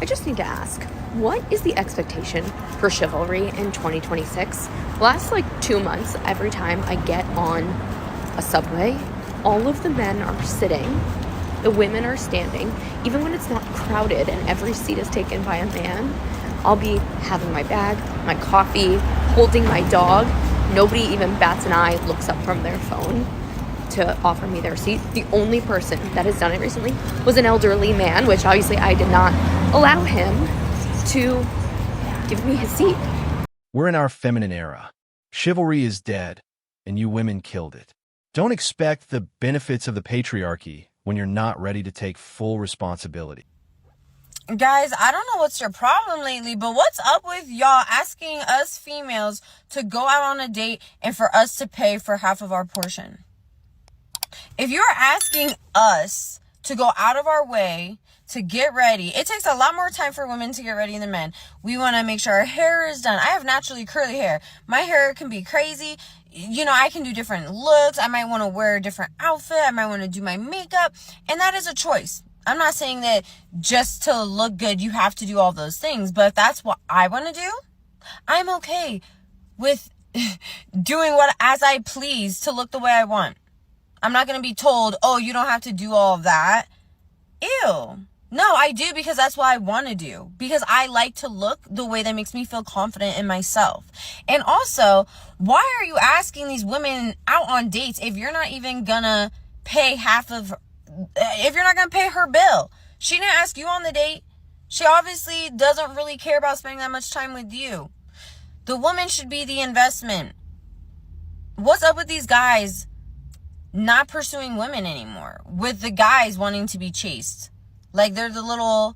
I just need to ask, what is the expectation for chivalry in 2026? The last 2 months, every time I get on a subway, all of the men are sitting, the women are standing. Even when it's not crowded and every seat is taken by a man, I'll be having my bag, my coffee, holding my dog. Nobody even bats an eye, looks up from their phone to offer me their seat. The only person that has done it recently was an elderly man, which obviously I did not allow him to give me his seat. We're in our feminine era. Chivalry is dead, and you women killed it. Don't expect the benefits of the patriarchy when you're not ready to take full responsibility. Guys, I don't know what's your problem lately, but what's up with y'all asking us females to go out on a date and for us to pay for half of our portion? If you're asking us to go out of our way to get ready, it takes a lot more time for women to get ready than men. We want to make sure our hair is done. I have naturally curly hair. My hair can be crazy. I can do different looks. I might want to wear a different outfit. I might want to do my makeup. And that is a choice. I'm not saying that just to look good, you have to do all those things. But if that's what I want to do, I'm okay with doing what as I please to look the way I want. I'm not going to be told, oh, you don't have to do all of that. Ew. No, I do because that's what I want to do. Because I like to look the way that makes me feel confident in myself. And also, why are you asking these women out on dates if you're not even going to pay if you're not going to pay her bill? She didn't ask you on the date. She obviously doesn't really care about spending that much time with you. The woman should be the investment. What's up with these guys not pursuing women anymore, with the guys wanting to be chased? They're the little,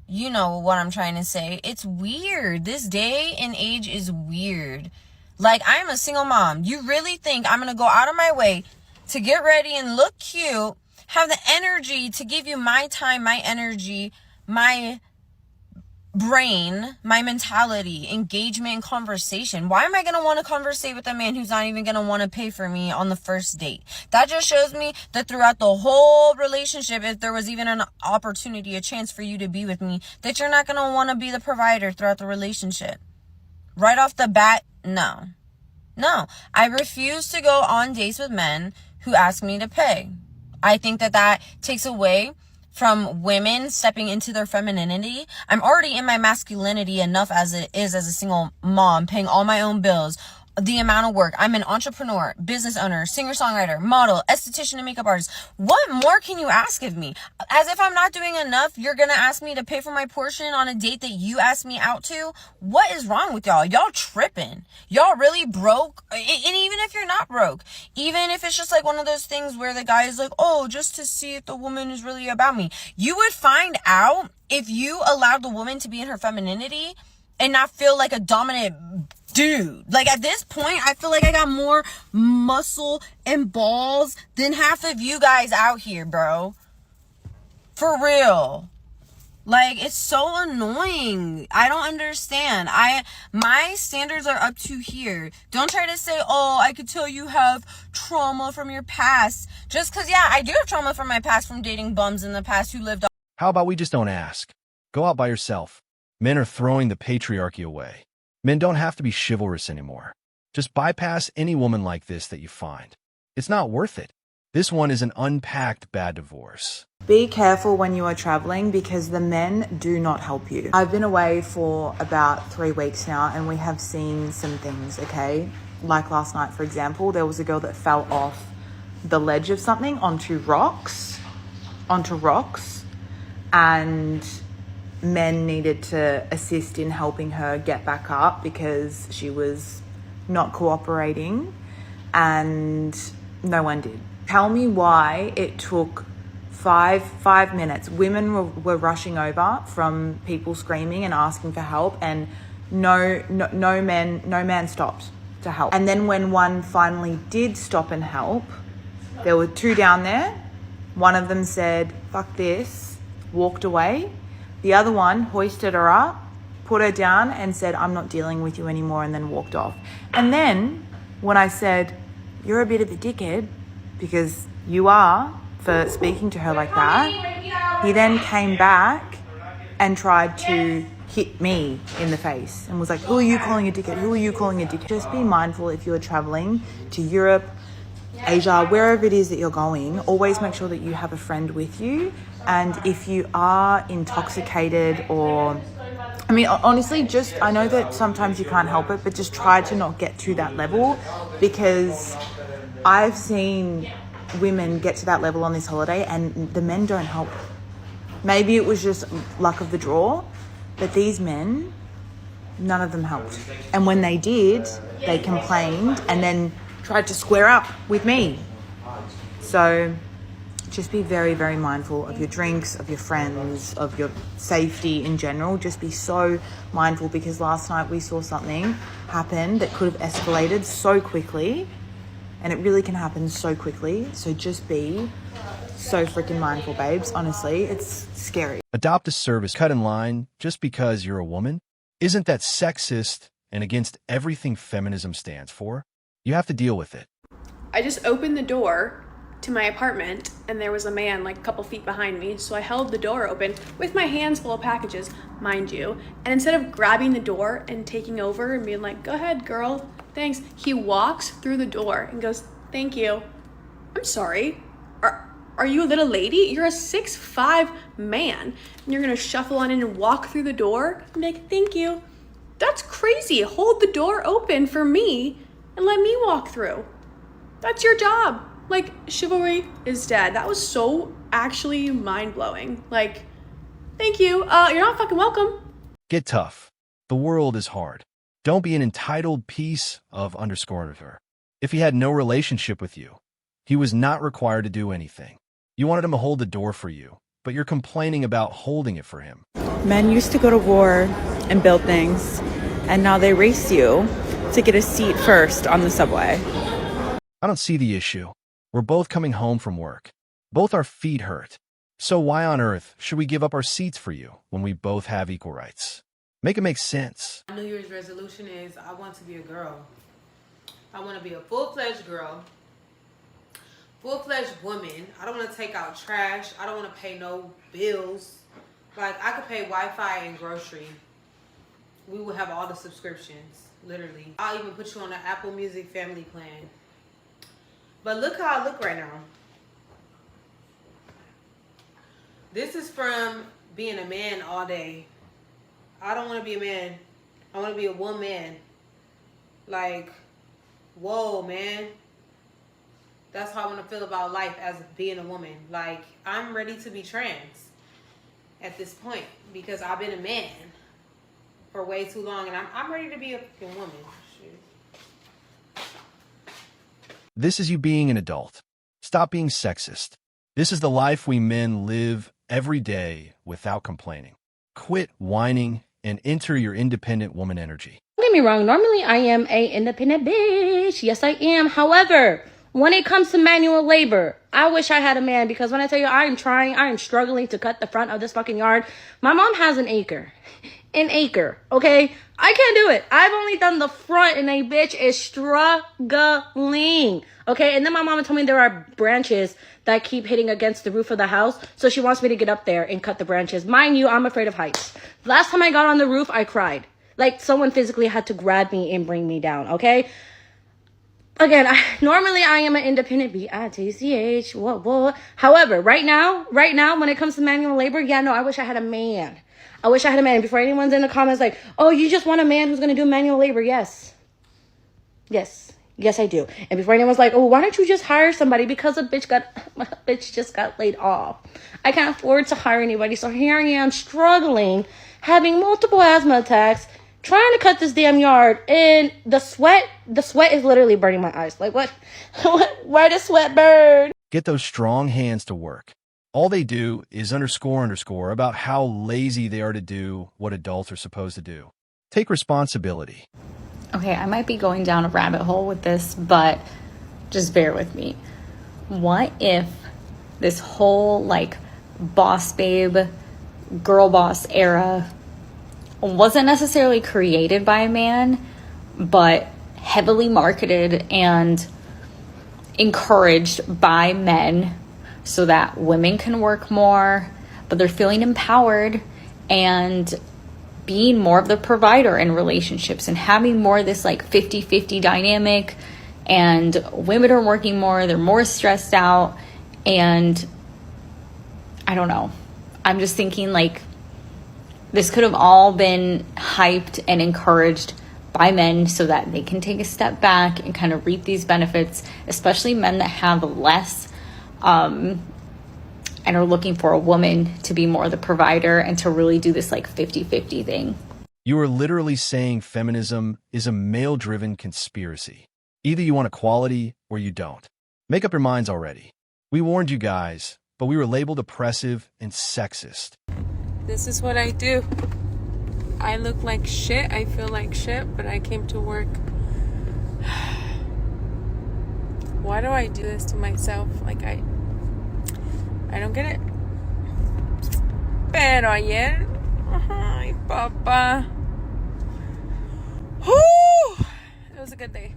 you know what I'm trying to say. It's weird. This day and age is weird. I'm a single mom. You really think I'm going to go out of my way to get ready and look cute, have the energy to give you my time, my energy, my brain, my mentality, engagement, and conversation? Why am I going to want to conversate with a man who's not even going to want to pay for me on the first date? That just shows me that throughout the whole relationship, if there was even an opportunity, a chance for you to be with me, that you're not going to want to be the provider throughout the relationship. Right off the bat, no. I refuse to go on dates with men who ask me to pay. I think that takes away from women stepping into their femininity. I'm already in my masculinity enough as it is as a single mom, paying all my own bills, the amount of work. I'm an entrepreneur, business owner, singer-songwriter, model, esthetician, and makeup artist. What more can you ask of me? As if I'm not doing enough, you're going to ask me to pay for my portion on a date that you asked me out to? What is wrong with y'all? Y'all tripping. Y'all really broke? And even if you're not broke, even if it's just one of those things where the guy is oh, just to see if the woman is really about me. You would find out if you allowed the woman to be in her femininity and not feel like a dominant dude. At this point, I feel like I got more muscle and balls than half of you guys out here, bro. For real. It's so annoying. I don't understand. My standards are up to here. Don't try to say, oh, I could tell you have trauma from your past. Just because, yeah, I do have trauma from my past, from dating bums in the past who lived. How about we just don't ask? Go out by yourself. Men are throwing the patriarchy away. Men don't have to be chivalrous anymore. Just bypass any woman like this that you find. It's not worth it. This one is an unpacked bad divorce. Be careful when you are traveling because the men do not help you. I've been away for about 3 weeks now and we have seen some things, okay? Like last night, for example, there was a girl that fell off the ledge of something onto rocks, and men needed to assist in helping her get back up because she was not cooperating and no one did. Tell me why it took five minutes. Women were rushing over from people screaming and asking for help, and no man stopped to help. And then when one finally did stop and help, there were 2 down there. One of them said, "Fuck this," walked away. The other one hoisted her up, put her down and said, "I'm not dealing with you anymore," and then walked off. And then when I said, "You're a bit of a dickhead because you are for speaking to her like that," he then came back and tried to hit me in the face and was like, who are you calling a dickhead? Who are you calling a dickhead? Just be mindful if you're traveling to Europe, Asia, wherever it is that you're going, always make sure that you have a friend with you. And if you are intoxicated or, I mean, honestly, just, I know that sometimes you can't help it, but just try to not get to that level, because I've seen women get to that level on this holiday and the men don't help. Maybe it was just luck of the draw, but these men, none of them helped. And when they did, they complained and then tried to square up with me. So just be very, very mindful of your drinks, of your friends, of your safety in general. Just be so mindful, because last night we saw something happen that could have escalated so quickly, and it really can happen so quickly. So just be so freaking mindful, babes. Honestly, it's scary. Adopt a service cut in line just because you're a woman. Isn't that sexist and against everything feminism stands for? You have to deal with it. I just opened the door to my apartment and there was a man like a couple feet behind me. So I held the door open with my hands full of packages, mind you. And instead of grabbing the door and taking over and being like, go ahead, girl, thanks, he walks through the door and goes, thank you. I'm sorry. Are you a little lady? You're a 6'5" man. And you're gonna shuffle on in and walk through the door and be like, thank you. That's crazy. Hold the door open for me and let me walk through. That's your job. Like, chivalry is dead. That was so actually mind-blowing. Like, thank you. You're not fucking welcome. Get tough. The world is hard. Don't be an entitled piece of _her. If he had no relationship with you, he was not required to do anything. You wanted him to hold the door for you, but you're complaining about holding it for him. Men used to go to war and build things, and now they race you to get a seat first on the subway. I don't see the issue. We're both coming home from work. Both our feet hurt. So why on earth should we give up our seats for you when we both have equal rights? Make it make sense. My New Year's resolution is I want to be a girl. I want to be a full-fledged girl. Full-fledged woman. I don't want to take out trash. I don't want to pay no bills. Like, I could pay Wi-Fi and grocery. We will have all the subscriptions, literally. I'll even put you on an Apple Music family plan. But look how I look right now. This is from being a man all day. I don't want to be a man. I want to be a woman. Like, whoa, man. That's how I want to feel about life as being a woman. Like, I'm ready to be trans at this point because I've been a man for way too long, and I'm ready to be a fucking woman. Shit. This is you being an adult. Stop being sexist. This is the life we men live every day without complaining. Quit whining and enter your independent woman energy. Don't get me wrong, normally I am a independent bitch. Yes, I am. However, when it comes to manual labor, I wish I had a man, because when I tell you I am struggling to cut the front of this fucking yard. My mom has an acre. An acre, okay? I can't do it. I've only done the front and a bitch is struggling, okay? And then my mama told me there are branches that keep hitting against the roof of the house, so she wants me to get up there and cut the branches. Mind you, I'm afraid of heights. Last time I got on the roof, I cried. Like, someone physically had to grab me and bring me down, okay? Again, normally I am an independent bitch. What? However, right now, when it comes to manual labor, yeah, no, I wish I had a man. I wish I had a man. Before anyone's in the comments like, oh, you just want a man who's going to do manual labor. Yes, I do. And before anyone's like, oh, why don't you just hire somebody? Because a bitch just got laid off. I can't afford to hire anybody. So here I am struggling, having multiple asthma attacks, trying to cut this damn yard, and the sweat is literally burning my eyes. Like, what? Why does sweat burn? Get those strong hands to work. All they do is __ about how lazy they are to do what adults are supposed to do. Take responsibility. Okay, I might be going down a rabbit hole with this, but just bear with me. What if this whole, like, boss babe, girl boss era wasn't necessarily created by a man, but heavily marketed and encouraged by men so that women can work more, but they're feeling empowered and being more of the provider in relationships and having more of this like 50-50 dynamic, and women are working more, they're more stressed out, and I don't know. I'm just thinking like this could have all been hyped and encouraged by men so that they can take a step back and kind of reap these benefits, especially men that have less and are looking for a woman to be more the provider and to really do this like 50-50 thing. You are literally saying feminism is a male-driven conspiracy. Either you want equality or you don't. Make up your minds already. We warned you guys, but we were labeled oppressive and sexist. This is what I do. I look like shit, I feel like shit, but I came to work. Why do I do this to myself? Like I don't get it. Pero ayer, ay papá. Whew! It was a good day.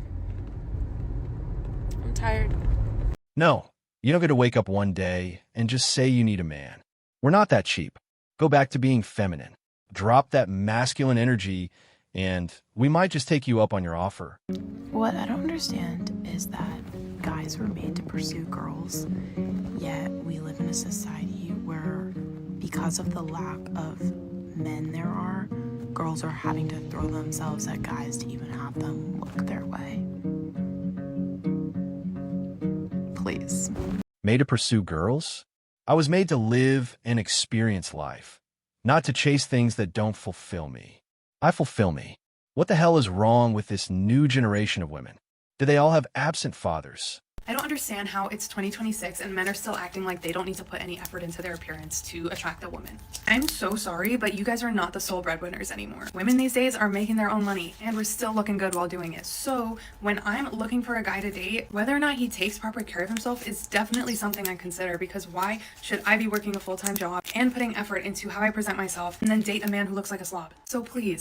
I'm tired. No, you don't get to wake up one day and just say you need a man. We're not that cheap. Go back to being feminine. Drop that masculine energy, and we might just take you up on your offer. What I don't understand is that guys were made to pursue girls, yet we live in a society where, because of the lack of men there are, girls are having to throw themselves at guys to even have them look their way. Please. Made to pursue girls? I was made to live and experience life, not to chase things that don't fulfill me. I fulfill me. What the hell is wrong with this new generation of women? Do they all have absent fathers? I don't understand how it's 2026 and men are still acting like they don't need to put any effort into their appearance to attract a woman. I'm so sorry, but you guys are not the sole breadwinners anymore. Women these days are making their own money and we're still looking good while doing it. So when I'm looking for a guy to date, whether or not he takes proper care of himself is definitely something I consider, because why should I be working a full-time job and putting effort into how I present myself and then date a man who looks like a slob? So please,